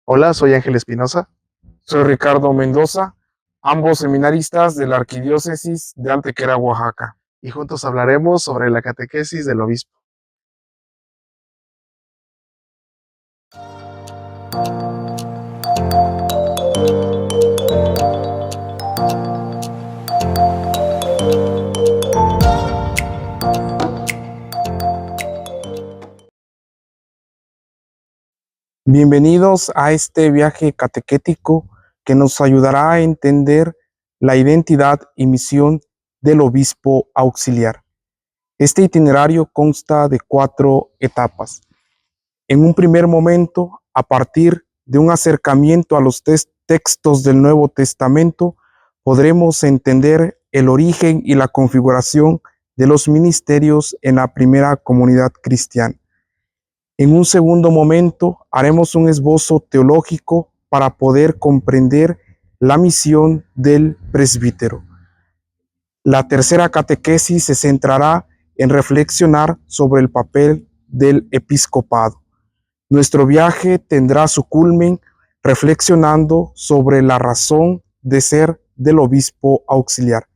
Hola, soy Ángel Espinosa. Soy Ricardo Mendoza, ambos seminaristas de la Arquidiócesis de Antequera, Oaxaca. Y juntos hablaremos sobre la catequesis del obispo. Bienvenidos a este viaje catequético que nos ayudará a entender la identidad y misión del obispo auxiliar. Este itinerario consta de 4 etapas. En un primer momento, a partir de un acercamiento a los textos del Nuevo Testamento, podremos entender el origen y la configuración de los ministerios en la primera comunidad cristiana. En un segundo momento, haremos un esbozo teológico para poder comprender la misión del presbítero. La tercera catequesis se centrará en reflexionar sobre el papel del episcopado. Nuestro viaje tendrá su culmen reflexionando sobre la razón de ser del obispo auxiliar.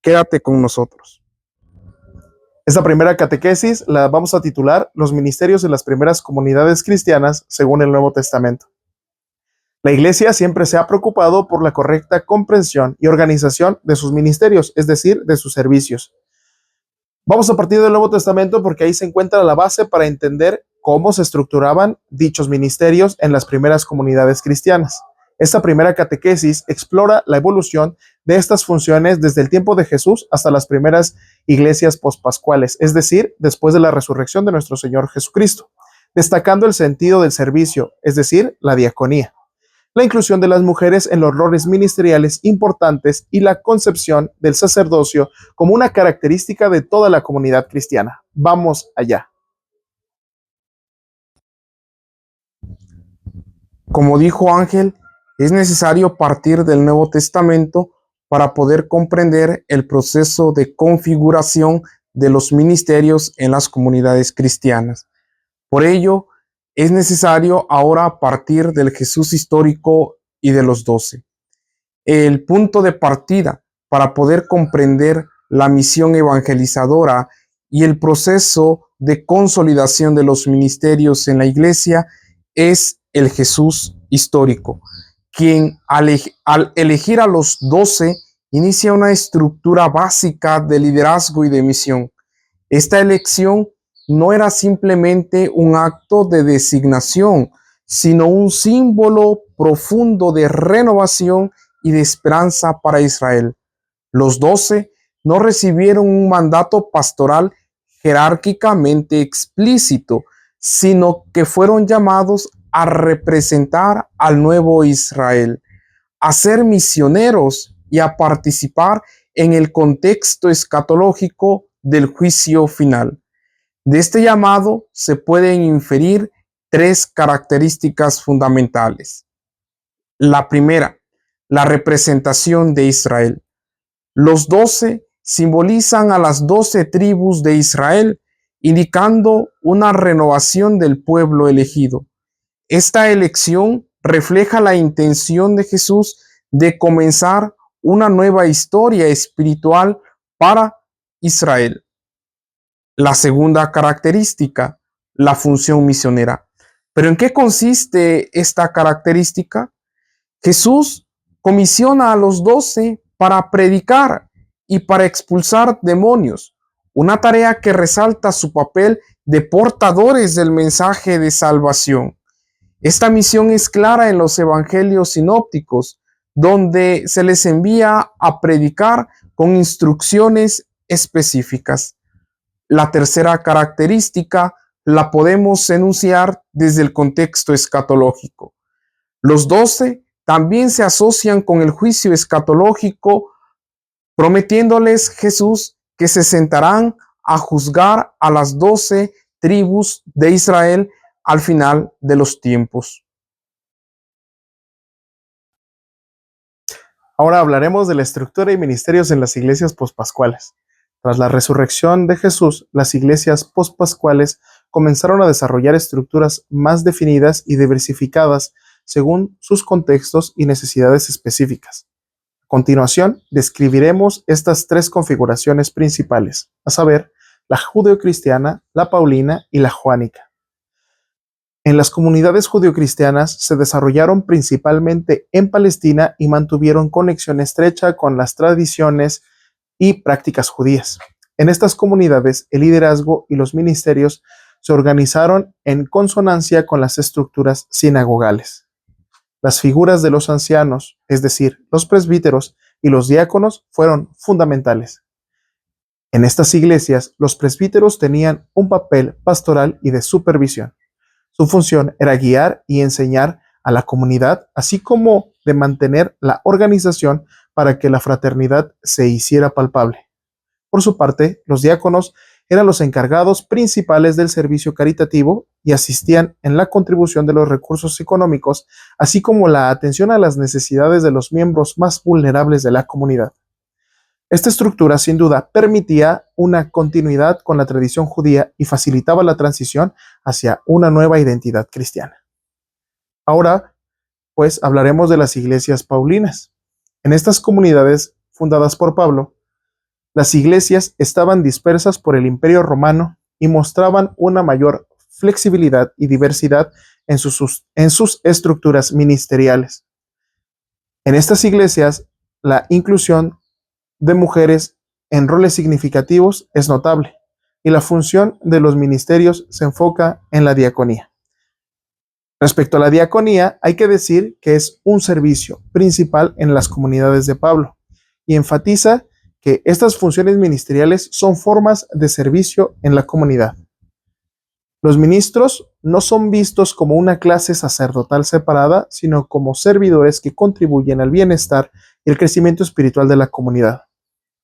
Quédate con nosotros. Esta primera catequesis la vamos a titular Los ministerios de las primeras comunidades cristianas según el Nuevo Testamento. La Iglesia siempre se ha preocupado por la correcta comprensión y organización de sus ministerios, es decir, de sus servicios. Vamos a partir del Nuevo Testamento porque ahí se encuentra la base para entender cómo se estructuraban dichos ministerios en las primeras comunidades cristianas. Esta primera catequesis explora la evolución de estas funciones desde el tiempo de Jesús hasta las primeras iglesias pospascuales, es decir, después de la resurrección de nuestro Señor Jesucristo, destacando el sentido del servicio, es decir, la diaconía, la inclusión de las mujeres en los roles ministeriales importantes y la concepción del sacerdocio como una característica de toda la comunidad cristiana. Vamos allá. Como dijo Ángel, es necesario partir del Nuevo Testamento para poder comprender el proceso de configuración de los ministerios en las comunidades cristianas. Por ello, es necesario ahora partir del Jesús histórico y de los 12. El punto de partida para poder comprender la misión evangelizadora y el proceso de consolidación de los ministerios en la Iglesia es el Jesús histórico, quien al elegir a los 12 inicia una estructura básica de liderazgo y de misión. Esta elección no era simplemente un acto de designación, sino un símbolo profundo de renovación y de esperanza para Israel. Los 12 no recibieron un mandato pastoral jerárquicamente explícito, sino que fueron llamados a representar al nuevo Israel, a ser misioneros y a participar en el contexto escatológico del juicio final. De este llamado se pueden inferir 3 características fundamentales. La primera, la representación de Israel. Los 12 simbolizan a las 12 tribus de Israel, indicando una renovación del pueblo elegido. Esta elección refleja la intención de Jesús de comenzar una nueva historia espiritual para Israel. La segunda característica, la función misionera. ¿Pero en qué consiste esta característica? Jesús comisiona a los 12 para predicar y para expulsar demonios, una tarea que resalta su papel de portadores del mensaje de salvación. Esta misión es clara en los evangelios sinópticos, donde se les envía a predicar con instrucciones específicas. La tercera característica la podemos enunciar desde el contexto escatológico. Los 12 también se asocian con el juicio escatológico, prometiéndoles Jesús que se sentarán a juzgar a las 12 tribus de Israel al final de los tiempos. Ahora hablaremos de la estructura y ministerios en las iglesias pospascuales. Tras la resurrección de Jesús, las iglesias pospascuales comenzaron a desarrollar estructuras más definidas y diversificadas según sus contextos y necesidades específicas. A continuación, describiremos estas tres configuraciones principales, a saber, la judeocristiana, la paulina y la joánica. En las comunidades judeocristianas se desarrollaron principalmente en Palestina y mantuvieron conexión estrecha con las tradiciones y prácticas judías. En estas comunidades, el liderazgo y los ministerios se organizaron en consonancia con las estructuras sinagogales. Las figuras de los ancianos, es decir, los presbíteros y los diáconos, fueron fundamentales. En estas iglesias, los presbíteros tenían un papel pastoral y de supervisión. Su función era guiar y enseñar a la comunidad, así como de mantener la organización para que la fraternidad se hiciera palpable. Por su parte, los diáconos eran los encargados principales del servicio caritativo y asistían en la contribución de los recursos económicos, así como la atención a las necesidades de los miembros más vulnerables de la comunidad. Esta estructura, sin duda, permitía una continuidad con la tradición judía y facilitaba la transición hacia una nueva identidad cristiana. Ahora, pues, hablaremos de las iglesias paulinas. En estas comunidades fundadas por Pablo, las iglesias estaban dispersas por el Imperio Romano y mostraban una mayor flexibilidad y diversidad en sus estructuras ministeriales. En estas iglesias, la inclusión de mujeres en roles significativos es notable y la función de los ministerios se enfoca en la diaconía. Respecto a la diaconía, hay que decir que es un servicio principal en las comunidades de Pablo y enfatiza que estas funciones ministeriales son formas de servicio en la comunidad. Los ministros no son vistos como una clase sacerdotal separada, sino como servidores que contribuyen al bienestar y el crecimiento espiritual de la comunidad.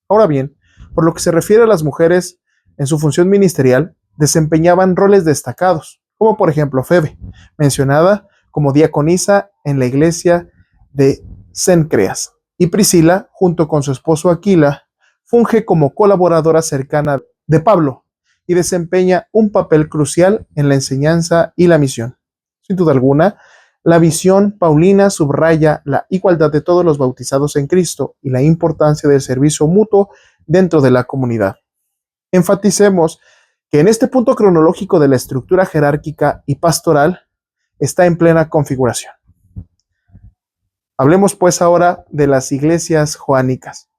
Ahora bien, por lo que se refiere a las mujeres en su función ministerial, desempeñaban roles destacados, como por ejemplo Febe, mencionada como diaconisa en la iglesia de Cencreas, y Priscila, junto con su esposo Aquila, funge como colaboradora cercana de Pablo y desempeña un papel crucial en la enseñanza y la misión. Sin duda alguna, la visión paulina subraya la igualdad de todos los bautizados en Cristo y la importancia del servicio mutuo dentro de la comunidad. Enfaticemos que en este punto cronológico de la estructura jerárquica y pastoral está en plena configuración. Hablemos pues ahora de las iglesias joánicas.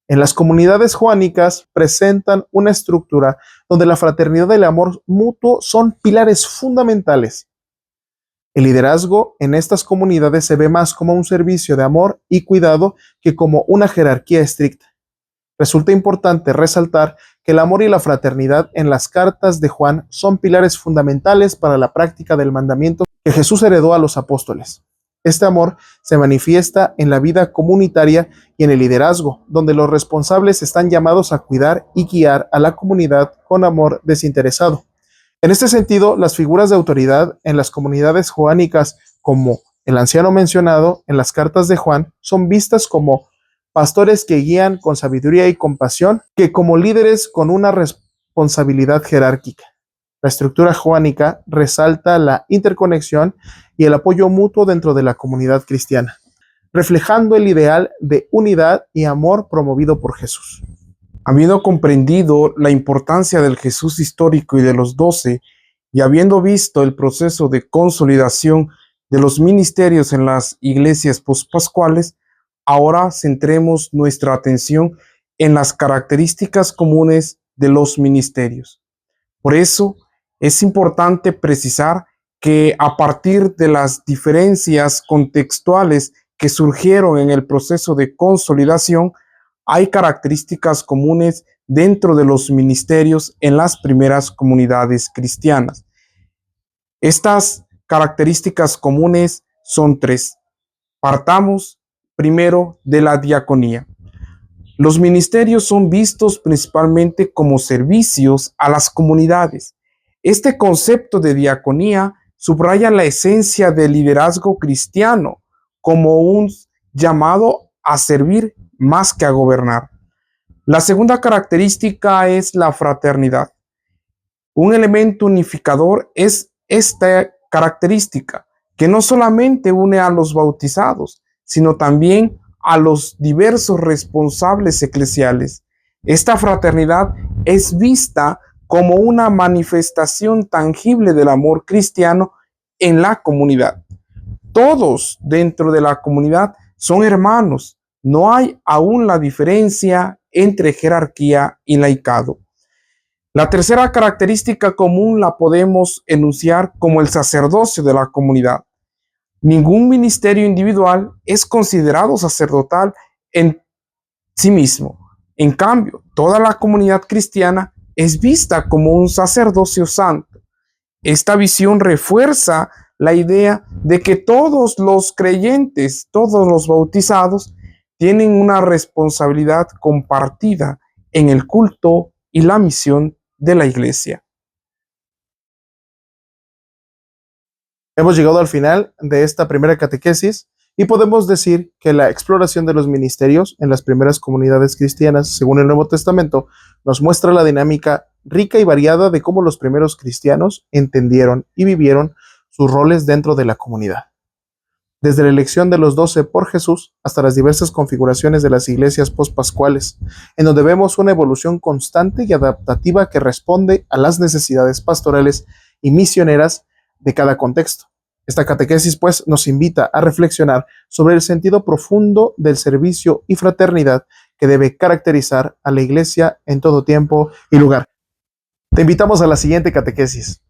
En las comunidades joánicas presentan una estructura donde la fraternidad y el amor mutuo son pilares fundamentales. El liderazgo en estas comunidades se ve más como un servicio de amor y cuidado que como una jerarquía estricta. Resulta importante resaltar que el amor y la fraternidad en las cartas de Juan son pilares fundamentales para la práctica del mandamiento que Jesús heredó a los apóstoles. Este amor se manifiesta en la vida comunitaria y en el liderazgo, donde los responsables están llamados a cuidar y guiar a la comunidad con amor desinteresado. En este sentido, las figuras de autoridad en las comunidades joánicas, como el anciano mencionado en las cartas de Juan, son vistas como pastores que guían con sabiduría y compasión, que como líderes con una responsabilidad jerárquica. La estructura joánica resalta la interconexión y el apoyo mutuo dentro de la comunidad cristiana, reflejando el ideal de unidad y amor promovido por Jesús. Habiendo comprendido la importancia del Jesús histórico y de los 12, y habiendo visto el proceso de consolidación de los ministerios en las iglesias pospascuales, ahora centremos nuestra atención en las características comunes de los ministerios. Por eso, es importante precisar que a partir de las diferencias contextuales que surgieron en el proceso de consolidación, hay características comunes dentro de los ministerios en las primeras comunidades cristianas. Estas características comunes son 3. Partamos primero de la diaconía. Los ministerios son vistos principalmente como servicios a las comunidades. Este concepto de diaconía subraya la esencia del liderazgo cristiano como un llamado a servir más que a gobernar. La segunda característica es la fraternidad. Un elemento unificador es esta característica, que no solamente une a los bautizados, sino también a los diversos responsables eclesiales. Esta fraternidad es vista como una manifestación tangible del amor cristiano en la comunidad. Todos dentro de la comunidad son hermanos. No hay aún la diferencia entre jerarquía y laicado. La tercera característica común la podemos enunciar como el sacerdocio de la comunidad. Ningún ministerio individual es considerado sacerdotal en sí mismo. En cambio, toda la comunidad cristiana es vista como un sacerdocio santo. Esta visión refuerza la idea de que todos los creyentes, todos los bautizados, tienen una responsabilidad compartida en el culto y la misión de la iglesia. Hemos llegado al final de esta primera catequesis y podemos decir que la exploración de los ministerios en las primeras comunidades cristianas, según el Nuevo Testamento, nos muestra la dinámica rica y variada de cómo los primeros cristianos entendieron y vivieron sus roles dentro de la comunidad. Desde la elección de los 12 por Jesús hasta las diversas configuraciones de las iglesias pospascuales, en donde vemos una evolución constante y adaptativa que responde a las necesidades pastorales y misioneras de cada contexto. Esta catequesis, pues, nos invita a reflexionar sobre el sentido profundo del servicio y fraternidad que debe caracterizar a la iglesia en todo tiempo y lugar. Te invitamos a la siguiente catequesis.